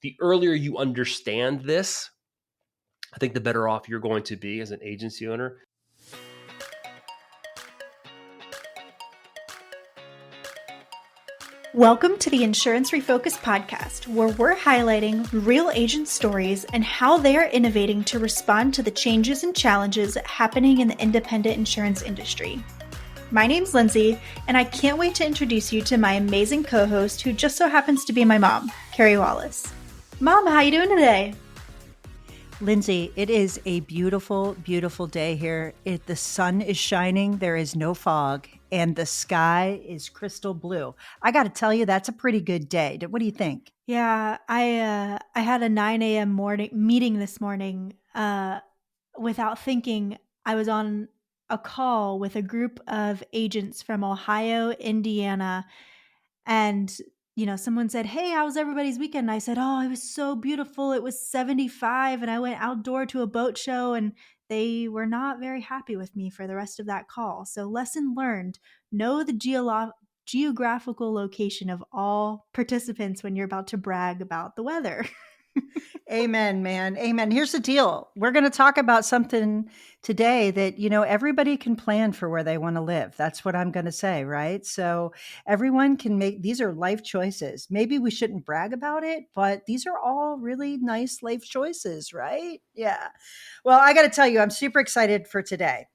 the earlier you understand this, I think the better off you're going to be as an agency owner. Welcome to the Insurance Refocused podcast, where we're highlighting real agent stories and how they are innovating to respond to the changes and challenges happening in the independent insurance industry. My name's Lindsay, and I can't wait to introduce you to my amazing co-host, who just so happens to be my mom, Carey Wallace. Mom, how you doing today? Lindsay, it is a beautiful, beautiful day here. The sun is shining, there is no fog, and the sky is crystal blue. I got to tell you, that's a pretty good day. What do you think? Yeah, I had a 9 a.m. morning meeting this morning. Without thinking, I was on a call with a group of agents from Ohio, Indiana, and someone said, "Hey, how was everybody's weekend?" And I said, "Oh, it was so beautiful. It was 75 and I went outdoor to a boat show," and they were not very happy with me for the rest of that call. So lesson learned, know the geographical location of all participants when you're about to brag about the weather. Amen, man. Amen. Here's the deal. We're going to talk about something today that, everybody can plan for where they want to live. That's what I'm going to say, right? So everyone can make, these are life choices. Maybe we shouldn't brag about it, but these are all really nice life choices, right? Yeah. Well, I got to tell you, I'm super excited for today.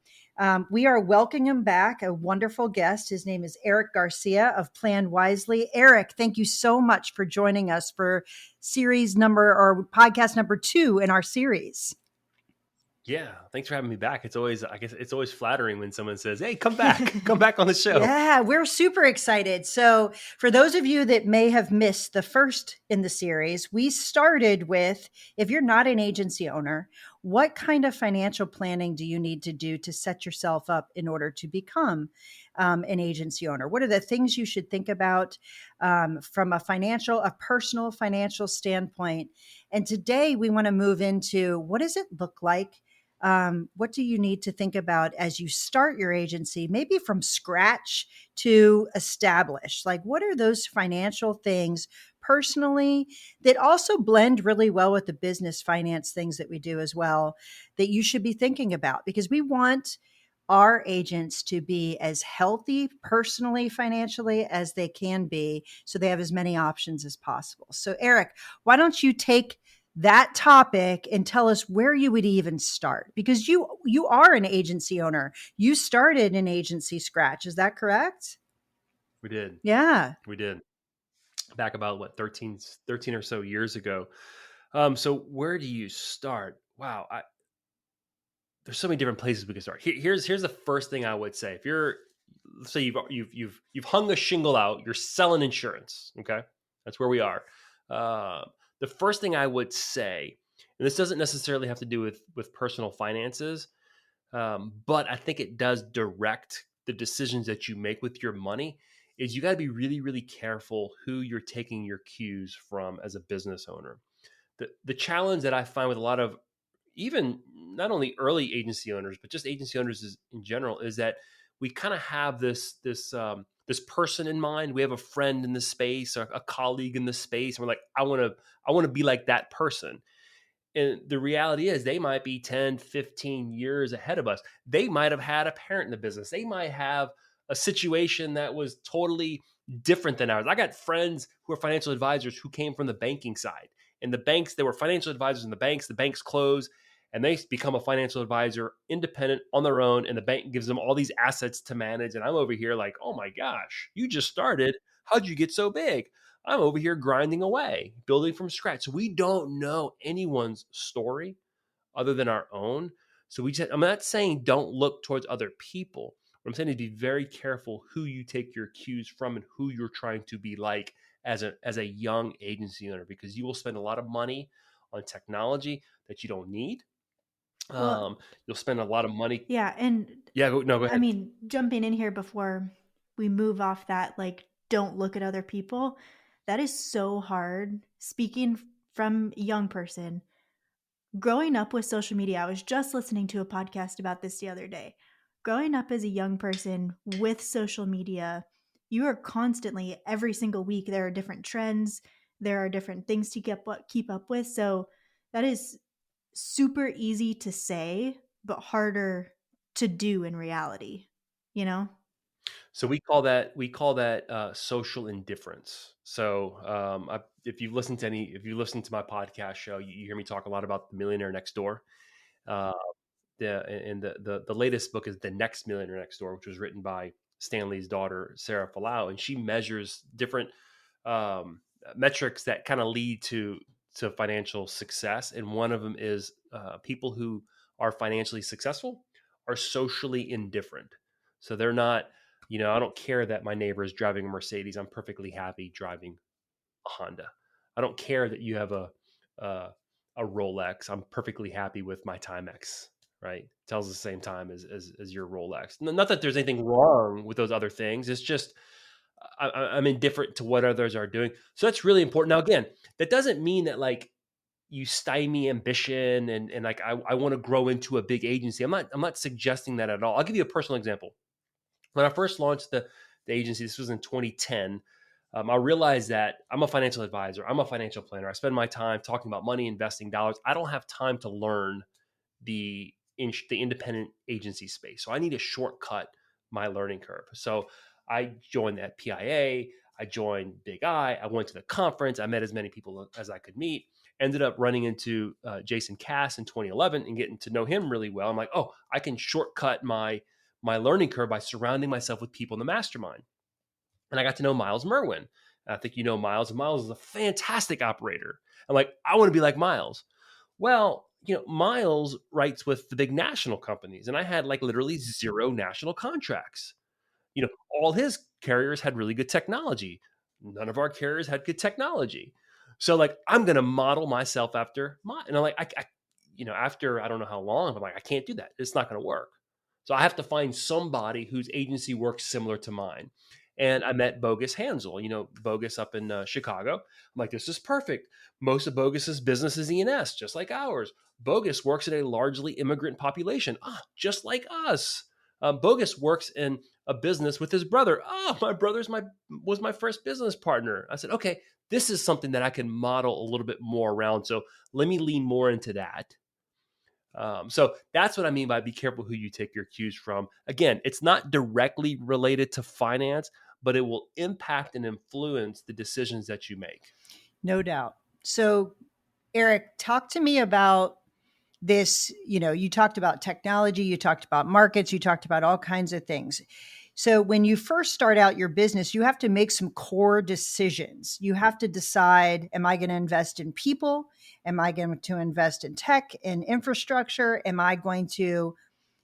We are welcoming back a wonderful guest. His name is Eric Garcia of Plan Wisely. Eric, thank you so much for joining us for podcast number 2 in our series. Yeah, thanks for having me back. I guess it's always flattering when someone says, "Hey, come back, come back on the show." Yeah, we're super excited. So for those of you that may have missed the first in the series, we started with, if you're not an agency owner, what kind of financial planning do you need to do to set yourself up in order to become an agency owner? What are the things you should think about from a personal financial standpoint? And today we want to move into, what does it look like? What do you need to think about as you start your agency, maybe from scratch to establish? Like, what are those financial things personally that also blend really well with the business finance things that we do as well, that you should be thinking about? Because we want our agents to be as healthy personally, financially as they can be, so they have as many options as possible. So Eric, why don't you take that topic and tell us where you would even start? Because you are an agency owner. You started an agency scratch. Is that correct? We did. Yeah. We did. Back about 13 or so years ago. So where do you start? Wow. There's so many different places we can start. Here's the first thing I would say. If you're, let's say you've hung a shingle out, you're selling insurance. Okay. That's where we are. The first thing I would say, and this doesn't necessarily have to do with personal finances, but I think it does direct the decisions that you make with your money, is you got to be really, really careful who you're taking your cues from as a business owner. The challenge that I find with a lot of, even not only early agency owners, but just agency owners in general, is that we kind of have this person in mind. We have a friend in the space, or a colleague in the space, and we're like, I want to be like that person. And the reality is they might be 10, 15 years ahead of us. They might have had a parent in the business. They might have a situation that was totally different than ours. I got friends who are financial advisors who came from the banking side. And the banks, they were financial advisors in the banks close, and they become a financial advisor independent on their own, and the bank gives them all these assets to manage. And I'm over here like, oh my gosh, you just started. How'd you get so big? I'm over here grinding away, building from scratch. So we don't know anyone's story other than our own. So I'm not saying don't look towards other people. What I'm saying is be very careful who you take your cues from and who you're trying to be like as a young agency owner, because you will spend a lot of money on technology that you don't need. Well, You'll spend a lot of money. yeah, and Go ahead. I mean, jumping in here before we move off that, like, don't look at other people, that is so hard. Speaking from a young person, growing up with social media, I was just listening to a podcast about this the other day. Growing up as a young person with social media, you are constantly, every single week, there are different trends, there are different things to keep up with. So that is super easy to say, but harder to do in reality, you know? So we call that social indifference. So if you listen to my podcast show, you hear me talk a lot about the millionaire next door. Uh, the latest book is The Next Millionaire Next Door, which was written by Stanley's daughter Sarah Falau, and she measures different metrics that kind of lead to financial success. And one of them is people who are financially successful are socially indifferent. So they're not, I don't care that my neighbor is driving a Mercedes. I'm perfectly happy driving a Honda. I don't care that you have a, a Rolex. I'm perfectly happy with my Timex. Right, tells the same time as your Rolex. Not that there's anything wrong with those other things. It's just I'm indifferent to what others are doing. So that's really important. Now, again, that doesn't mean that like you stymie ambition and like I want to grow into a big agency. I'm not suggesting that at all. I'll give you a personal example. When I first launched the agency, this was in 2010. I realized that I'm a financial advisor. I'm a financial planner. I spend my time talking about money, investing dollars. I don't have time to learn the independent agency space. So I need to shortcut my learning curve. So I joined that PIA. I joined Big I went to the conference. I met as many people as I could meet. Ended up running into Jason Cass in 2011 and getting to know him really well. I'm like, oh, I can shortcut my learning curve by surrounding myself with people in the mastermind. And I got to know Miles Merwin. I think you know Miles. Miles is a fantastic operator. I'm like, I want to be like Miles. Well, Miles writes with the big national companies, and I had like literally zero national contracts. All his carriers had really good technology. None of our carriers had good technology. So like, I'm going to model myself after and I'm like, after I don't know how long, I'm like, I can't do that. It's not going to work. So I have to find somebody whose agency works similar to mine. And I met Bogus Hansel, Bogus up in Chicago. I'm like, this is perfect. Most of Bogus's business is E&S, just like ours. Bogus works in a largely immigrant population, just like us. Bogus works in a business with his brother. My brother's was my first business partner. I said, okay, this is something that I can model a little bit more around. So let me lean more into that. So that's what I mean by be careful who you take your cues from. Again, it's not directly related to finance, but it will impact and influence the decisions that you make. No doubt. So, Eric, talk to me about this. You talked about technology, you talked about markets, you talked about all kinds of things. So when you first start out your business, you have to make some core decisions. You have to decide, am I going to invest in people? Am I going to invest in tech and infrastructure? Am I going to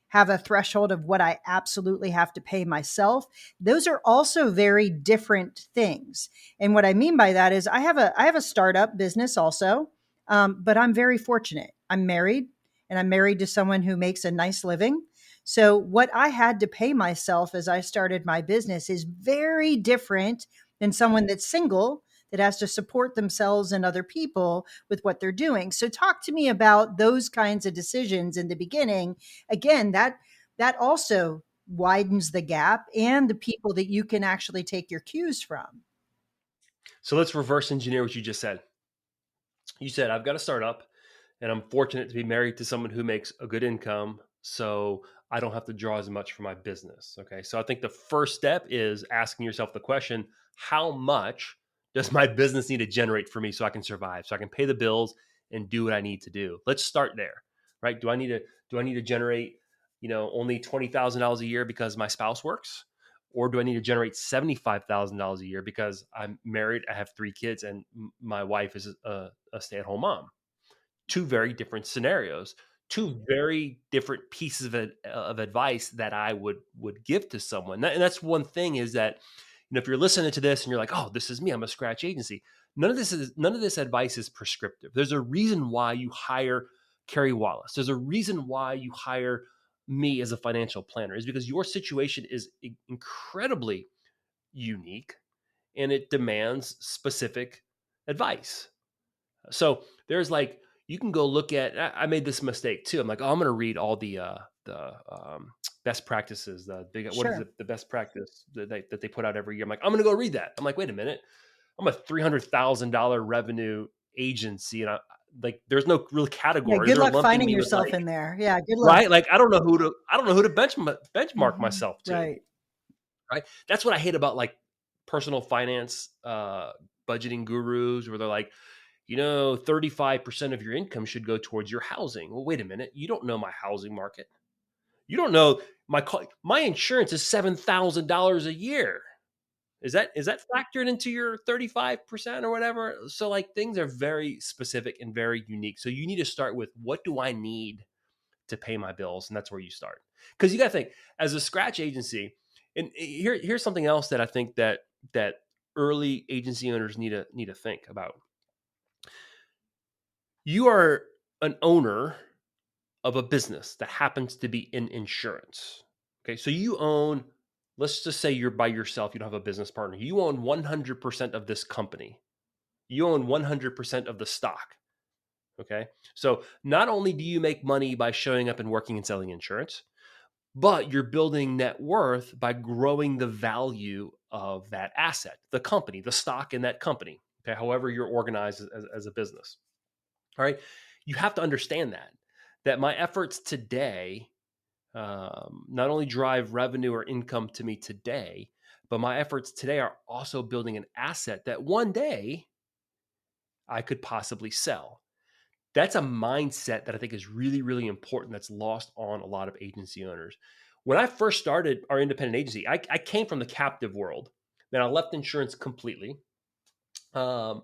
have a threshold of what I absolutely have to pay myself? Those are also very different things. And what I mean by that is I have a startup business also, but I'm very fortunate. I'm married, and I'm married to someone who makes a nice living. So what I had to pay myself as I started my business is very different than someone that's single that has to support themselves and other people with what they're doing. So talk to me about those kinds of decisions in the beginning. Again, that also widens the gap and the people that you can actually take your cues from. So let's reverse engineer what you just said. You said, I've got a startup and I'm fortunate to be married to someone who makes a good income. So I don't have to draw as much for my business. Okay. So I think the first step is asking yourself the question, how much does my business need to generate for me so I can survive, so I can pay the bills and do what I need to do? Let's start there, right? Do I need to generate, only $20,000 a year because my spouse works? Or do I need to generate $75,000 a year because I'm married, I have 3 kids, and my wife is a stay-at-home mom? Two very different scenarios, two very different pieces of advice that I would give to someone. And that's one thing is that, if you're listening to this and you're like, oh, this is me, I'm a scratch agency. None of this advice is prescriptive. There's a reason why you hire Carey Wallace. There's a reason why you hire me as a financial planner, is because your situation is incredibly unique and it demands specific advice. So there's like, you can go look at, I made this mistake too. I'm like, oh, I'm going to read all the best practices, what is Sure. it, the best practice that they put out every year. I'm like, I'm going to go read that. I'm like, wait a minute. I'm a $300,000 revenue agency, and like there's no real Yeah, categories. good They're luck lumping finding me with yourself like, in there. Yeah, good luck. right? Like I don't know who to benchmark Mhm. myself to, Right. right? That's what I hate about like personal finance budgeting gurus, where they're like, 35% of your income should go towards your housing. Well, wait a minute. You don't know my housing market. You don't know my insurance is $7,000 a year. Is that factored into your 35% or whatever? So like things are very specific and very unique. So you need to start with, what do I need to pay my bills? And that's where you start. Because you got to think, as a scratch agency, and here's something else that I think that early agency owners need to think about. You are an owner of a business that happens to be in insurance. Okay, so you own, let's just say you're by yourself, you don't have a business partner. You own 100% of this company. You own 100% of the stock. Okay, so not only do you make money by showing up and working and selling insurance, but you're building net worth by growing the value of that asset, the company, the stock in that company. Okay, however you're organized as a business. All right, you have to understand that my efforts today not only drive revenue or income to me today, but my efforts today are also building an asset that one day I could possibly sell. That's a mindset that I think is really, really important, that's lost on a lot of agency owners. When I first started our independent agency, I came from the captive world. Then I left insurance completely. Um,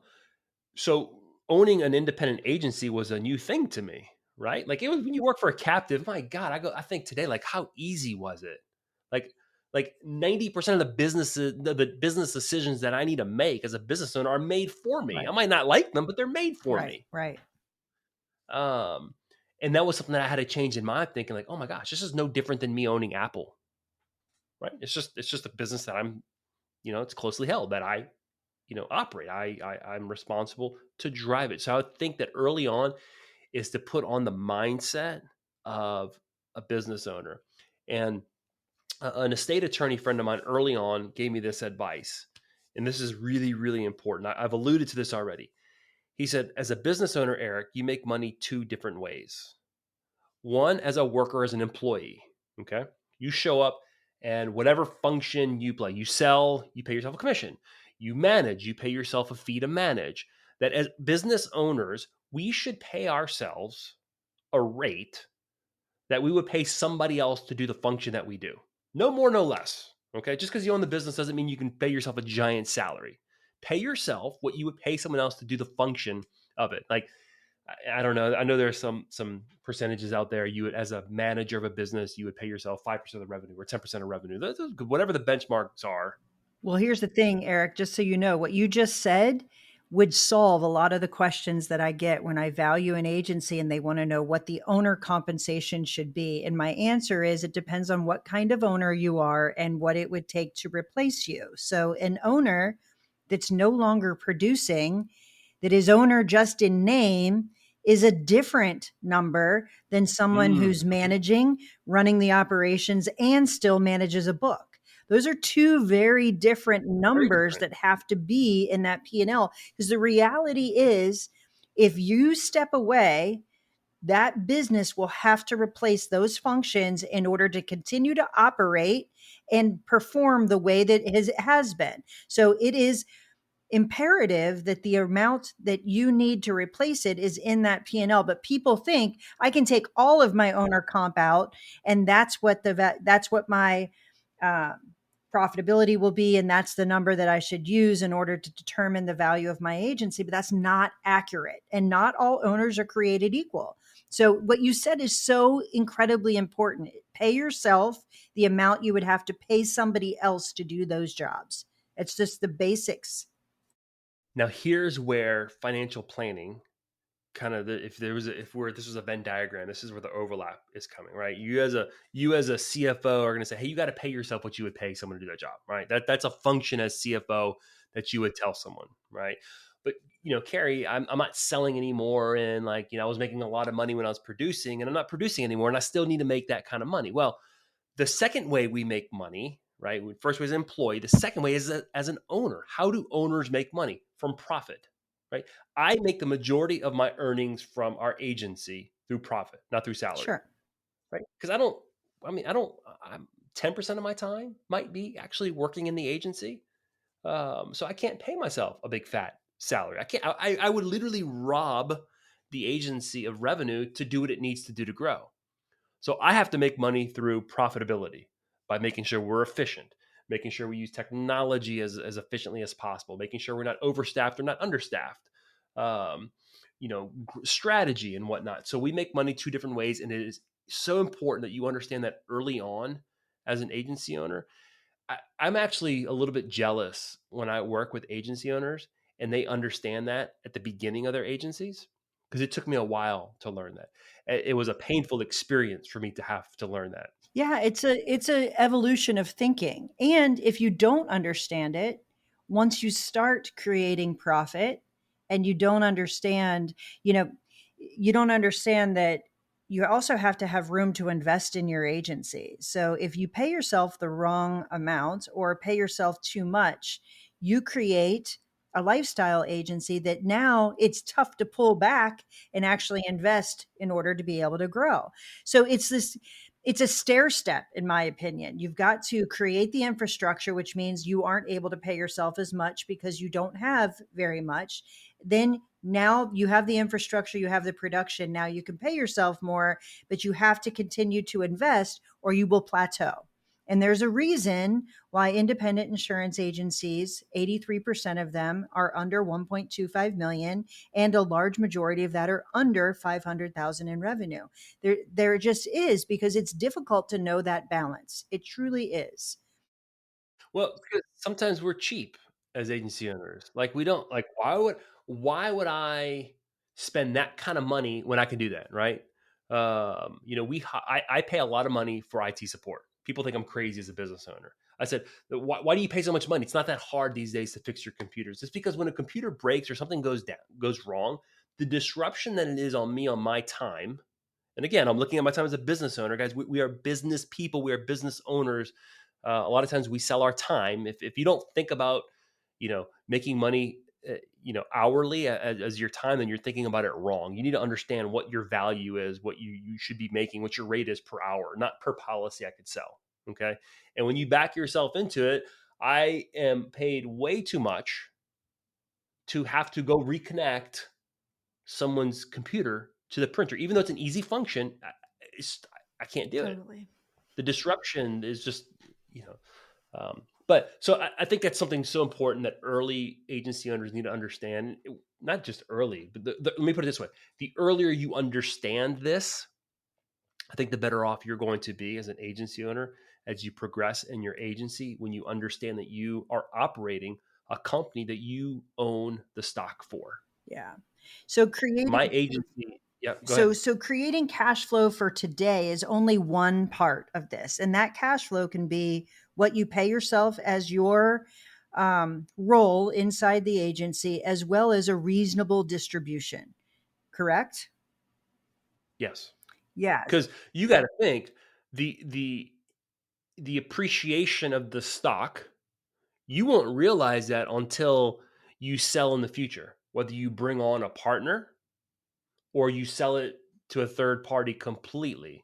so owning an independent agency was a new thing to me, right? Like, it was, when you work for a captive, my God, I think today, like, how easy was it? Like, like 90% of the business decisions that I need to make as a business owner are made for me. I Right. might not like them, but they're made for Right. me. Right. Um, and that was something that I had to change in my thinking. Like, oh my gosh, this is no different than me owning Apple, right? It's just a business that it's closely held, that I operate. I'm responsible to drive it. So I would think that early on is to put on the mindset of a business owner. And an estate attorney friend of mine early on gave me this advice, and this is really, really important. I've alluded to this already. He said, as a business owner, Eric, you make money two different ways. One, as a worker, as an employee. Okay. You show up, and whatever function you play, you sell, you pay yourself a commission. You manage, you pay yourself a fee to manage. That as business owners, we should pay ourselves a rate that we would pay somebody else to do the function that we do. No more, no less. Okay. Just because you own the business doesn't mean you can pay yourself a giant salary. Pay yourself what you would pay someone else to do the function of it. Like, I don't know. I know there's some percentages out there. You would, as a manager of a business, you would pay yourself 5% of the revenue or 10% of revenue. Whatever the benchmarks are. Well, here's the thing, Eric, just so you know, what you just said would solve a lot of the questions that I get when I value an agency and they want to know what the owner compensation should be. And my answer is, it depends on what kind of owner you are and what it would take to replace you. So an owner that's no longer producing, that is owner just in name, is a different number than someone who's managing, running the operations, and still manages a book. Those are two very different Very numbers different. that have to be in that P&L, because the reality is, if you step away, that business will have to replace those functions in order to continue to operate and perform the way that it has been. So it is imperative that the amount that you need to replace it is in that P&L. But people think I can take all of my owner comp out, and that's what my uh, profitability will be, and that's the number that I should use in order to determine the value of my agency. But that's not accurate, and not all owners are created equal. So what you said is so incredibly important. Pay yourself the amount you would have to pay somebody else to do those jobs. It's just the basics. Now, here's where financial planning kind of, this was a Venn diagram, this is where the overlap is coming, right? You as a CFO are going to say, hey, you got to pay yourself what you would pay someone to do that job, right? That's a function as CFO that you would tell someone, right? But Carey, I'm not selling anymore, and like I was making a lot of money when I was producing, and I'm not producing anymore, and I still need to make that kind of money. Well, the second way we make money, right? First way is an employee. The second way is as an owner. How do owners make money? From profit, right? I make the majority of my earnings from our agency through profit, not through salary, Sure. right? Because I'm 10% of my time might be actually working in the agency. So I can't pay myself a big fat salary. I would literally rob the agency of revenue to do what it needs to do to grow. So I have to make money through profitability by making sure we're efficient, making sure we use technology as efficiently as possible, making sure we're not overstaffed or not understaffed, um, strategy and whatnot. So we make money two different ways. And it is so important that you understand that early on as an agency owner. I'm actually a little bit jealous when I work with agency owners and they understand that at the beginning of their agencies, because it took me a while to learn that. It was a painful experience for me to have to learn that. Yeah, it's a evolution of thinking. And if you don't understand it, once you start creating profit and you know, you don't understand that you also have to have room to invest in your agency. So if you pay yourself the wrong amount or pay yourself too much, you create a lifestyle agency that now it's tough to pull back and actually invest in order to be able to grow. So it's a stair step, in my opinion. You've got to create the infrastructure, which means you aren't able to pay yourself as much because you don't have very much. Then now you have the infrastructure, you have the production. Now you can pay yourself more, but you have to continue to invest or you will plateau. And there's a reason why independent insurance agencies, 83% of them are under 1.25 million, and a large majority of that are under 500,000 in revenue. There just is, because it's difficult to know that balance. It truly is. Well, because sometimes we're cheap as agency owners. Like we don't like why would I spend that kind of money when I can do that, right? I pay a lot of money for IT support. People think I'm crazy as a business owner. I said, why do you pay so much money? It's not that hard these days to fix your computers. It's because when a computer breaks or something goes wrong, the disruption that it is on me on my time. And again, I'm looking at my time as a business owner, guys. We are business people. We are business owners. A lot of times we sell our time. If you don't think about, making money, hourly as your time, then you're thinking about it wrong. You need to understand what your value is, what you should be making, what your rate is per hour, not per policy I could sell. Okay. And when you back yourself into it, I am paid way too much to have to go reconnect someone's computer to the printer, even though it's an easy function. I can't do it. Totally. The disruption is just, but so I think that's something so important that early agency owners need to understand. Not just early, but let me put it this way: the earlier you understand this, I think the better off you're going to be as an agency owner as you progress in your agency, when you understand that you are operating a company that you own the stock for. Yeah. So creating My agency, yeah, go so ahead. so creating cash flow for today is only one part of this. And that cash flow can be what you pay yourself as your role inside the agency, as well as a reasonable distribution. Correct? Yes, Yes. because you got to think the appreciation of the stock. You won't realize that until you sell in the future, whether you bring on a partner or you sell it to a third party completely,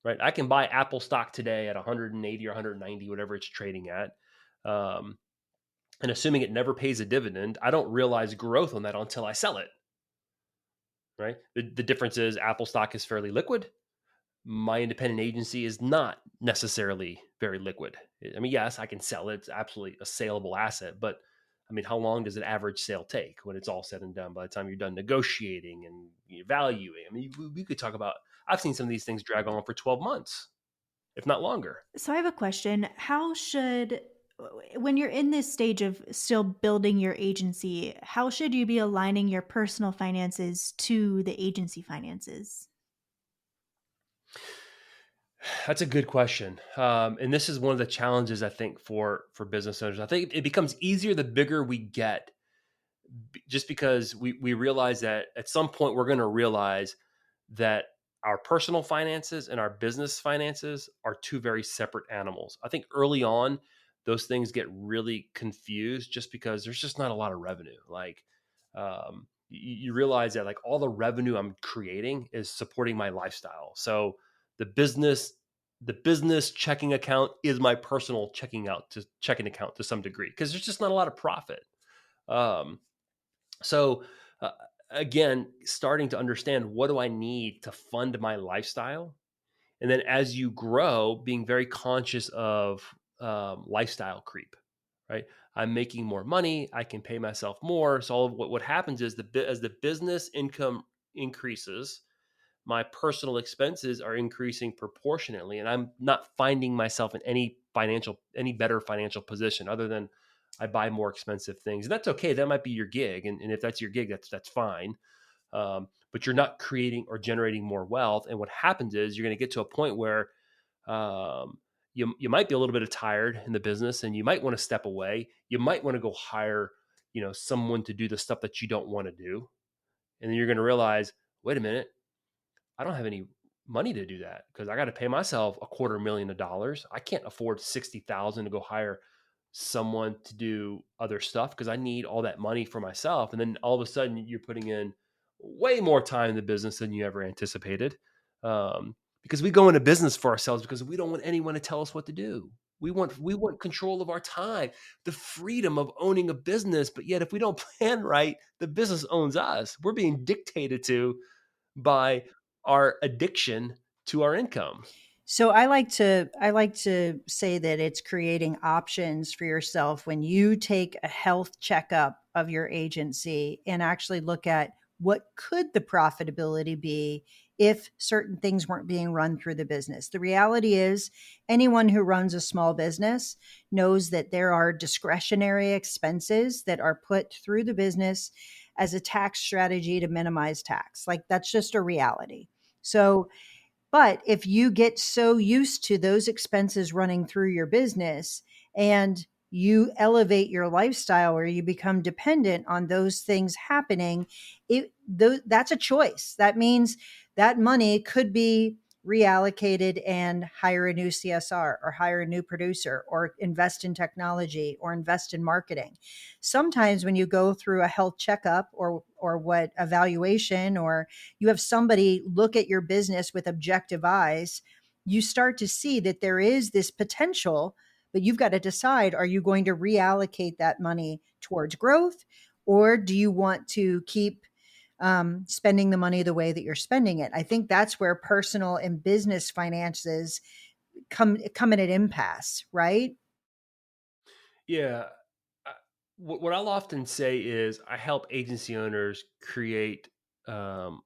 right? I can buy Apple stock today at 180 or 190, whatever it's trading at. Um, and assuming it never pays a dividend, I don't realize growth on that until I sell it, right? The difference is Apple stock is fairly liquid. My independent agency is not necessarily very liquid. I mean, yes, I can sell it. It's absolutely a saleable asset, but I mean, how long does an average sale take when it's all said and done by the time you're done negotiating and evaluating? I mean, we could talk about, I've seen some of these things drag on for 12 months, if not longer. So I have a question. When you're in this stage of still building your agency, how should you be aligning your personal finances to the agency finances? That's a good question. And this is one of the challenges I think for business owners. I think it becomes easier the bigger we get, just because we realize that at some point we're going to realize that our personal finances and our business finances are two very separate animals. I think early on, those things get really confused just because there's just not a lot of revenue. Like, you realize that like all the revenue I'm creating is supporting my lifestyle. So the business, the business checking account is my personal checking account to some degree because there's just not a lot of profit. Um, so uh, again, starting to understand what do I need to fund my lifestyle, and then as you grow, being very conscious of lifestyle creep. Right, I'm making more money, I can pay myself more. So all of what happens is as the business income increases, my personal expenses are increasing proportionately, and I'm not finding myself in any better financial position other than I buy more expensive things. And that's okay. That might be your gig, and if that's your gig, that's fine. But you're not creating or generating more wealth. And what happens is you're going to get to a point where you might be a little bit tired in the business, and you might want to step away. You might want to go hire someone to do the stuff that you don't want to do, and then you're going to realize, wait a minute, I don't have any money to do that because I got to pay myself $250,000. I can't afford 60,000 to go hire someone to do other stuff because I need all that money for myself. And then all of a sudden you're putting in way more time in the business than you ever anticipated. Because we go into business for ourselves because we don't want anyone to tell us what to do. We want control of our time, the freedom of owning a business. But yet, if we don't plan right, the business owns us. We're being dictated to by our addiction to our income. So I like to say that it's creating options for yourself when you take a health checkup of your agency and actually look at what could the profitability be if certain things weren't being run through the business. The reality is anyone who runs a small business knows that there are discretionary expenses that are put through the business as a tax strategy to minimize tax. Like that's just a reality. So but if you get so used to those expenses running through your business and you elevate your lifestyle or you become dependent on those things happening, that's a choice. That means that money could be reallocated and hire a new CSR or hire a new producer or invest in technology or invest in marketing. Sometimes when you go through a health checkup or what evaluation, or you have somebody look at your business with objective eyes, you start to see that there is this potential, but you've got to decide, are you going to reallocate that money towards growth, or do you want to keep spending the money the way that you're spending it? I think that's where personal and business finances come in an impasse, right? Yeah. I- what I'll often say is I help agency owners create um,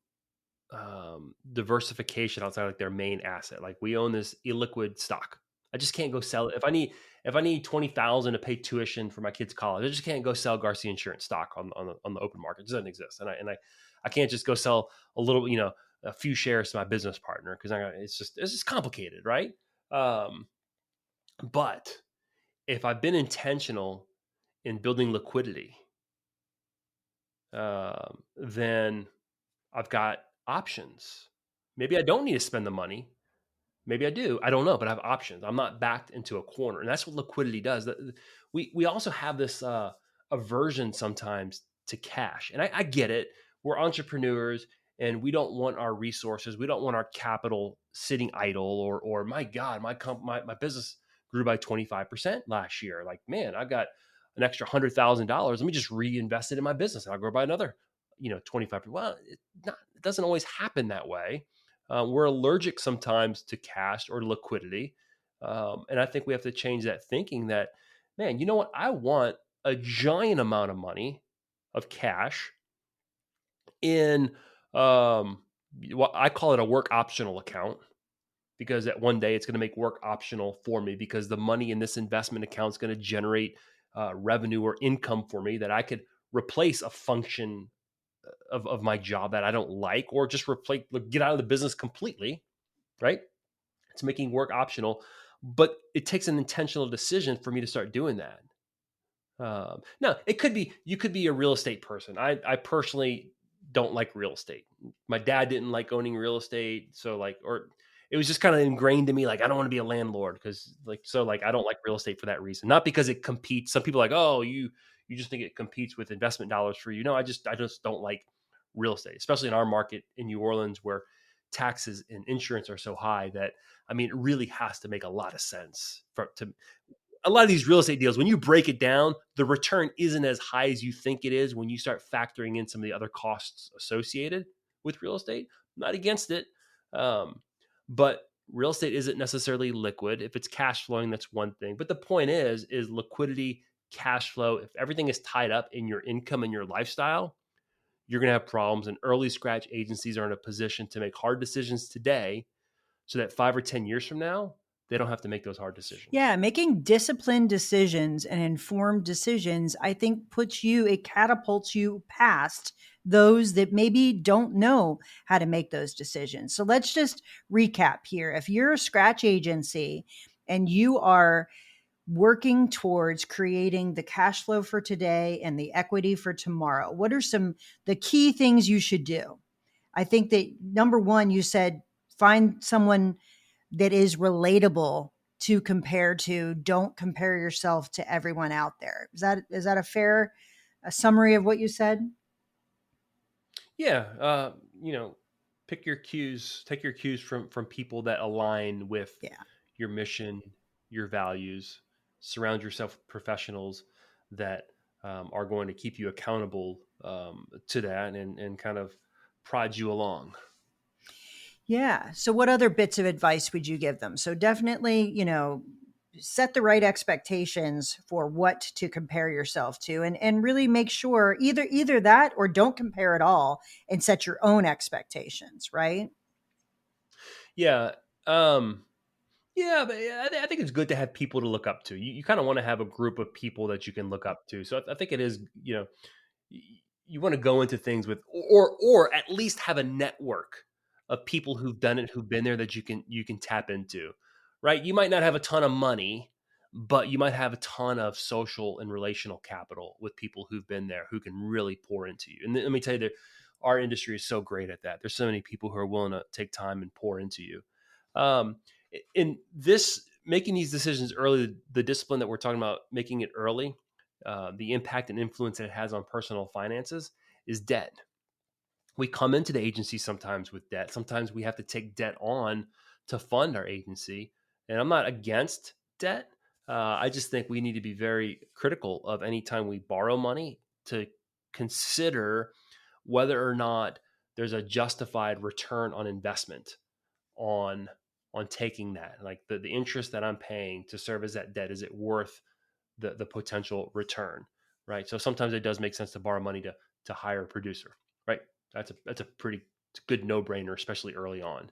diversification outside like their main asset. Like we own this illiquid stock. I just can't go sell it. If I need 20,000 to pay tuition for my kids' college, I just can't go sell Garcia Insurance stock on the open market. It doesn't exist, and I can't just go sell a little, a few shares to my business partner because it's just complicated, right? Um, but if I've been intentional in building liquidity, then I've got options. Maybe I don't need to spend the money. Maybe I do. I don't know, but I have options. I'm not backed into a corner, and that's what liquidity does. We also have this aversion sometimes to cash, and I get it. We're entrepreneurs, and we don't want our resources. We don't want our capital sitting idle. Or my God, my business grew by 25% last year. Like, man, I've got an extra $100,000. Let me just reinvest it in my business, and I'll grow by another 25%. Well, it doesn't always happen that way. We're allergic sometimes to cash or liquidity. And I think we have to change that thinking that, man, you know what? I want a giant amount of money of cash in what I call it a work optional account, because at one day it's going to make work optional for me because the money in this investment account is going to generate revenue or income for me that I could replace a function of my job that I don't like, or just get out of the business completely, right? It's making work optional, but it takes an intentional decision for me to start doing that. Now, it could be you could be a real estate person. I personally don't like real estate. My dad didn't like owning real estate. So like, or it was just kind of ingrained in me. Like, I don't want to be a landlord because like, so like, I don't like real estate for that reason. Not because it competes. Some people are like, oh, you just think it competes with investment dollars for you. No, I just don't like real estate, especially in our market in New Orleans where taxes and insurance are so high that, I mean, it really has to make a lot of sense to a lot of these real estate deals, when you break it down, the return isn't as high as you think it is when you start factoring in some of the other costs associated with real estate. I'm not against it. Um, but real estate isn't necessarily liquid. If it's cash flowing, that's one thing. But the point is liquidity, cash flow. If everything is tied up in your income and your lifestyle, you're going to have problems. And early scratch agencies are in a position to make hard decisions today so that 5 or 10 years from now, they don't have to make those hard decisions. Yeah, making disciplined decisions and informed decisions, I think it catapults you past those that maybe don't know how to make those decisions. So let's just recap here. If you're a scratch agency and you are working towards creating the cash flow for today and the equity for tomorrow, what are the key things you should do? I think that number one, you said find someone that is relatable to compare to. Don't compare yourself to everyone out there. Is that a fair summary of what you said? Yeah, pick your cues, take your cues from people that align with Yeah. your mission, your values. Surround yourself with professionals that are going to keep you accountable to that and kind of prod you along. Yeah. So what other bits of advice would you give them? So definitely, set the right expectations for what to compare yourself to, and really make sure either that or don't compare at all and set your own expectations, right? Yeah. Um, yeah, but I think it's good to have people to look up to. You kind of want to have a group of people that you can look up to. So I think it is, y- you want to go into things with, or at least have a network of people who've done it, who've been there that you can tap into, right? You might not have a ton of money, but you might have a ton of social and relational capital with people who've been there who can really pour into you. And let me tell you that our industry is so great at that. There's so many people who are willing to take time and pour into you. Um, in this, making these decisions early, the discipline that we're talking about, making it early, the impact and influence that it has on personal finances is debt. We come into the agency sometimes with debt. Sometimes we have to take debt on to fund our agency. And I'm not against debt. I just think we need to be very critical of any time we borrow money to consider whether or not there's a justified return on investment on taking that. Like the interest that I'm paying to service that debt, is it worth the potential return, right? So sometimes it does make sense to borrow money to hire a producer, right? That's a pretty good no brainer, especially early on.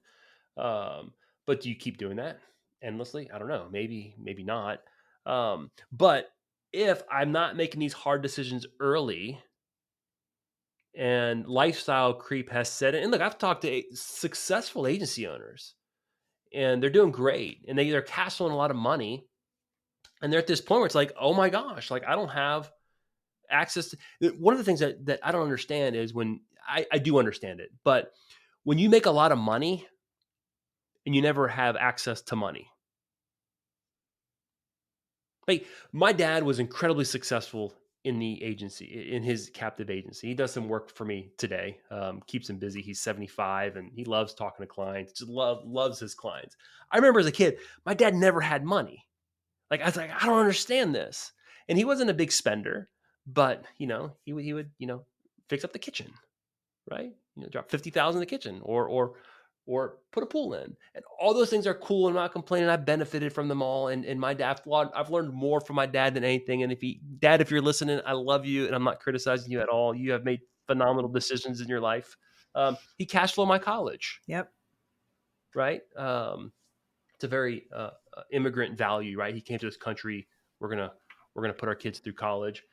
But do you keep doing that endlessly? I don't know. Maybe not. But if I'm not making these hard decisions early and lifestyle creep has set in, and look, I've talked to successful agency owners and they're doing great and they're cash flowing a lot of money. And they're at this point where it's like, oh my gosh, like I don't have access to. One of the things that I don't understand is when I do understand it, but when you make a lot of money and you never have access to money. Like my dad was incredibly successful in the agency, in his captive agency. He does some work for me today, keeps him busy. He's 75 and he loves talking to clients, just loves his clients. I remember as a kid, my dad never had money. Like I was like, I don't understand this. And he wasn't a big spender, but he would, fix up the kitchen, right? Drop 50,000 in the kitchen or put a pool in. And all those things are cool. I'm not complaining. I benefited from them all. And my dad, I've learned more from my dad than anything. And Dad, if you're listening, I love you and I'm not criticizing you at all. You have made phenomenal decisions in your life. He cash flowed my college. Yep. Right. It's a very immigrant value, right? He came to this country. We're gonna put our kids through college.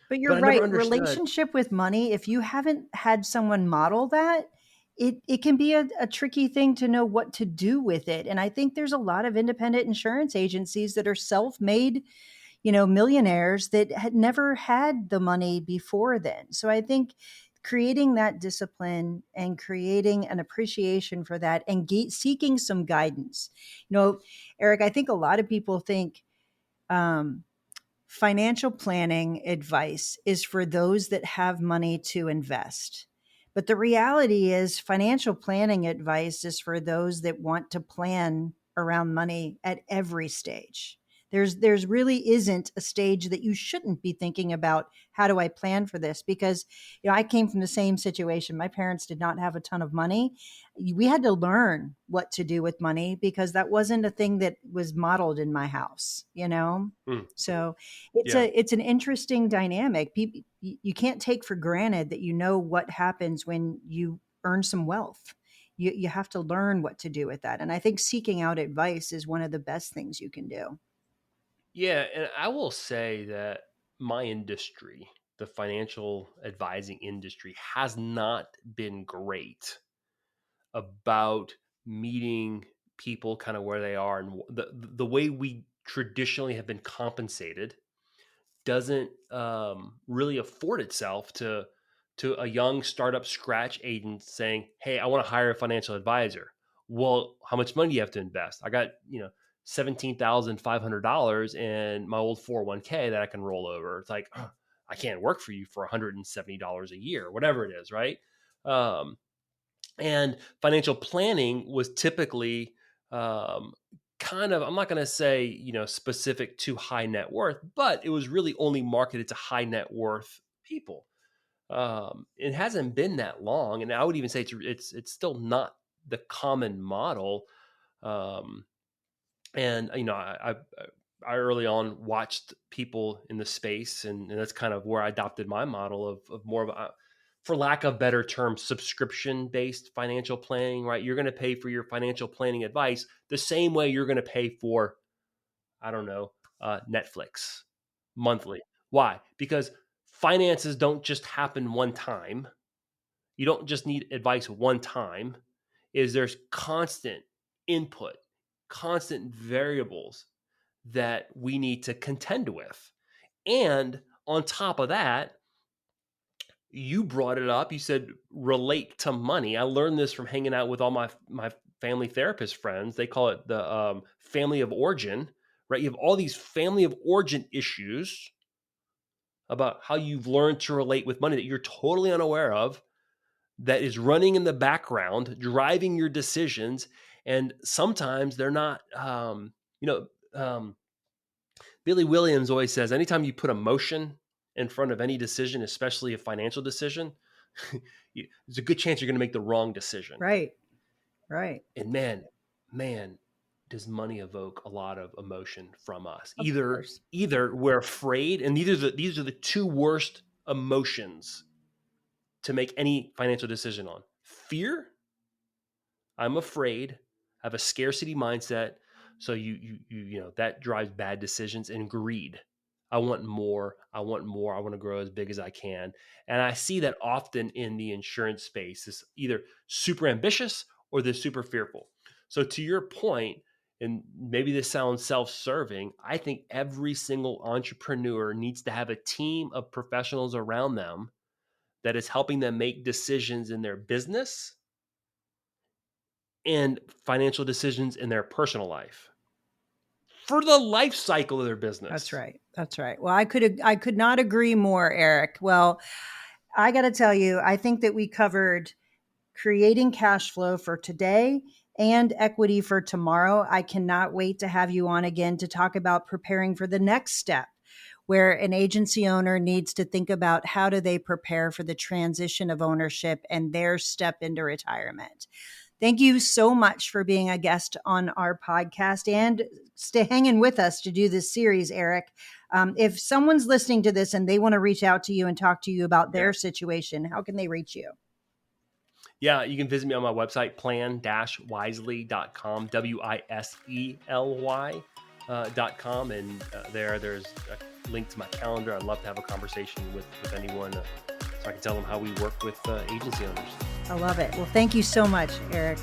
But you're But I never right. understood. Relationship with money, if you haven't had someone model that, it can be a tricky thing to know what to do with it. And I think there's a lot of independent insurance agencies that are self-made, millionaires that had never had the money before then. So I think creating that discipline and creating an appreciation for that and seeking some guidance. Eric, I think a lot of people think financial planning advice is for those that have money to invest. But the reality is financial planning advice is for those that want to plan around money at every stage. There's really isn't a stage that you shouldn't be thinking about, how do I plan for this? Because I came from the same situation. My parents did not have a ton of money. We had to learn what to do with money because that wasn't a thing that was modeled in my house, So it's an interesting dynamic. People, you can't take for granted that what happens when you earn some wealth. You have to learn what to do with that. And I think seeking out advice is one of the best things you can do. Yeah, and I will say that my industry, the financial advising industry, has not been great about meeting people kind of where they are, and the way we traditionally have been compensated doesn't really afford itself to a young startup scratch agent saying, "Hey, I want to hire a financial advisor." Well, how much money do you have to invest? I got $17,500 in my old 401k that I can roll over. It's like, I can't work for you for $170 a year, whatever it is, right? And financial planning was typically kind of, I'm not going to say, specific to high net worth, but it was really only marketed to high net worth people. It hasn't been that long, and I would even say it's still not the common model. And I early on watched people in the space, and that's kind of where I adopted my model of more of a, for lack of better term, subscription based financial planning. Right, you're going to pay for your financial planning advice the same way you're going to pay for, I don't know, Netflix monthly. Why? Because finances don't just happen one time. You don't just need advice one time. There's constant input, constant variables that we need to contend with. And on top of that, you brought it up. You said relate to money. I learned this from hanging out with all my family therapist friends. They call it the family of origin, right? You have all these family of origin issues about how you've learned to relate with money that you're totally unaware of, that is running in the background, driving your decisions. And sometimes they're not, Billy Williams always says, anytime you put emotion in front of any decision, especially a financial decision, there's a good chance you're going to make the wrong decision. Right. And man, does money evoke a lot of emotion from us. Either we're afraid, and these are the two worst emotions to make any financial decision on. Fear, I'm afraid, I have a scarcity mindset, so you that drives bad decisions. And greed, I want more, I want to grow as big as I can. And I see that often in the insurance space, is either super ambitious or they're super fearful. So to your point, and maybe this sounds self-serving, I think every single entrepreneur needs to have a team of professionals around them that is helping them make decisions in their business and financial decisions in their personal life for the life cycle of their business. That's right. Well, I could not agree more, Eric. Well, I got to tell you, I think that we covered creating cash flow for today and equity for tomorrow. I cannot wait to have you on again to talk about preparing for the next step, where an agency owner needs to think about how do they prepare for the transition of ownership and their step into retirement. Thank you so much for being a guest on our podcast and stay hanging with us to do this series, Eric. If someone's listening to this and they want to reach out to you and talk to you about their situation, how can they reach you? Yeah, you can visit me on my website, plan-wisely.com, WISELY.com. And there's a link to my calendar. I'd love to have a conversation with anyone so I can tell them how we work with agency owners. I love it. Well, thank you so much, Eric.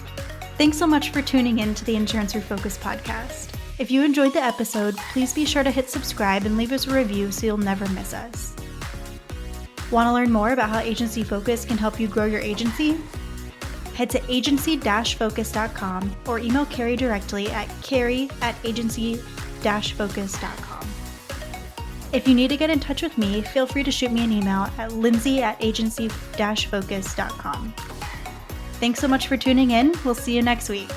Thanks so much for tuning in to the Insurance Refocused podcast. If you enjoyed the episode, please be sure to hit subscribe and leave us a review so you'll never miss us. Want to learn more about how Agency Focus can help you grow your agency? Head to agency-focus.com or email Carey directly at carey@agency-focus.com. If you need to get in touch with me, feel free to shoot me an email at lindsay@agency-focus.com. Thanks so much for tuning in. We'll see you next week.